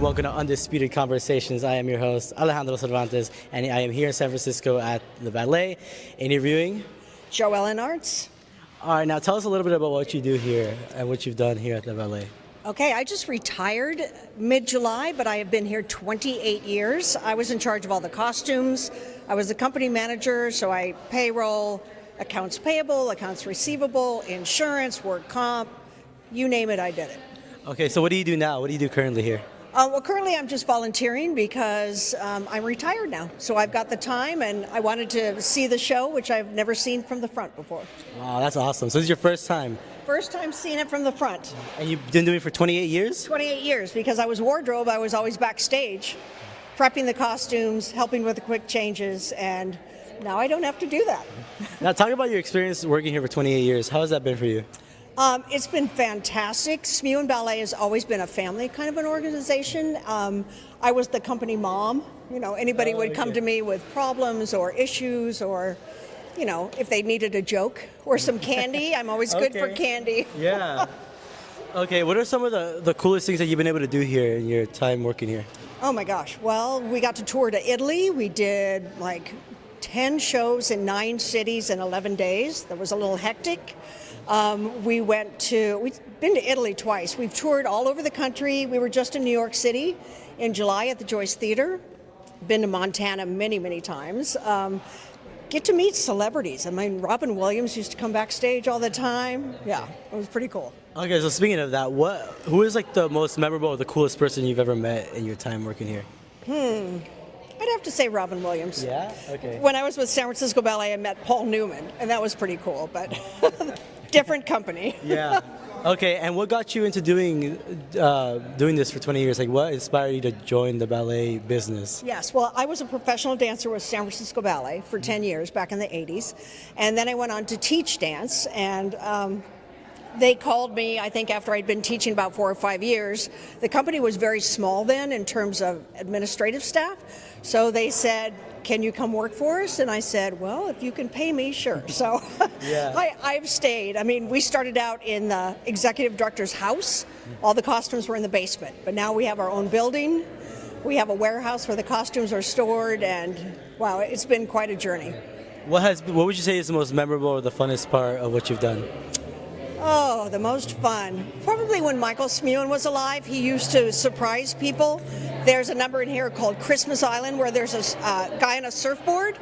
welcome to Undisputed Conversations. I am your host, Alejandro Cervantes, and I am here in San Francisco at the ballet interviewing Joellen Arts. All right, now tell us a little bit about what you do here and what you've done here at the ballet. Okay, I just retired mid-July, but I have been here 28 years. I was in charge of all the costumes. I was the company manager, so I payroll, accounts payable, accounts receivable, insurance, work comp, you name it, I did it. Okay, so what do you do now? What do you do currently here? Well, currently I'm just volunteering because I'm retired now. So I've got the time and I wanted to see the show, which I've never seen from the front before. Wow, that's awesome. So this is your first time? First time seeing it from the front. And you've been doing it for 28 years? 28 years, because I was wardrobe, I was always backstage, prepping the costumes, helping with the quick changes, and now I don't have to do that. Now talk about your experience working here for 28 years. How has that been for you? It's been fantastic. Smewen Ballet has always been a family kind of an organization. I was the company mom. You know, anybody would come to me with problems or issues or, you know, if they needed a joke or some candy. I'm always good for candy. Yeah. Okay, what are some of the coolest things that you've been able to do here in your time working here? Oh my gosh. Well, we got to tour to Italy. We did like 10 shows in 9 cities in 11 days. That was a little hectic. We've been to Italy twice. We've toured all over the country. We were just in New York City in July at the Joyce Theater. Been to Montana many, many times. Get to meet celebrities. I mean, Robin Williams used to come backstage all the time. Yeah, it was pretty cool. Okay, so speaking of that, who is like the most memorable or the coolest person you've ever met in your time working here? I'd have to say Robin Williams. Yeah? Okay. When I was with San Francisco Ballet, I met Paul Newman, and that was pretty cool, but different company. Yeah. Okay, and what got you into doing this for 20 years? Like, what inspired you to join the ballet business? Yes, well, I was a professional dancer with San Francisco Ballet for 10 years back in the 80s, and then I went on to teach dance, and they called me, I think, after I'd been teaching about 4 or 5 years. The company was very small then in terms of administrative staff, so they said, can you come work for us? And I said, well, if you can pay me, sure. So Yeah. I've stayed. I mean, we started out in the executive director's house. All the costumes were in the basement, but now we have our own building. We have a warehouse where the costumes are stored, and wow, it's been quite a journey. What would you say is the most memorable or the funnest part of what you've done? Oh, the most fun. Probably when Michael Smewen was alive, he used to surprise people. There's a number in here called Christmas Island where there's a guy on a surfboard,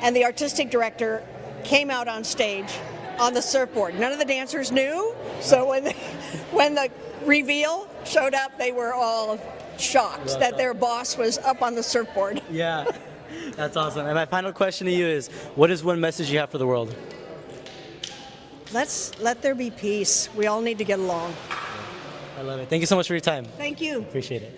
and the artistic director came out on stage on the surfboard. None of the dancers knew, so when the reveal showed up, they were all shocked that their boss was up on the surfboard. Yeah, that's awesome. And my final question to you is, what is one message you have for the world? Let there be peace. We all need to get along. I love it. Thank you so much for your time. Thank you. Appreciate it.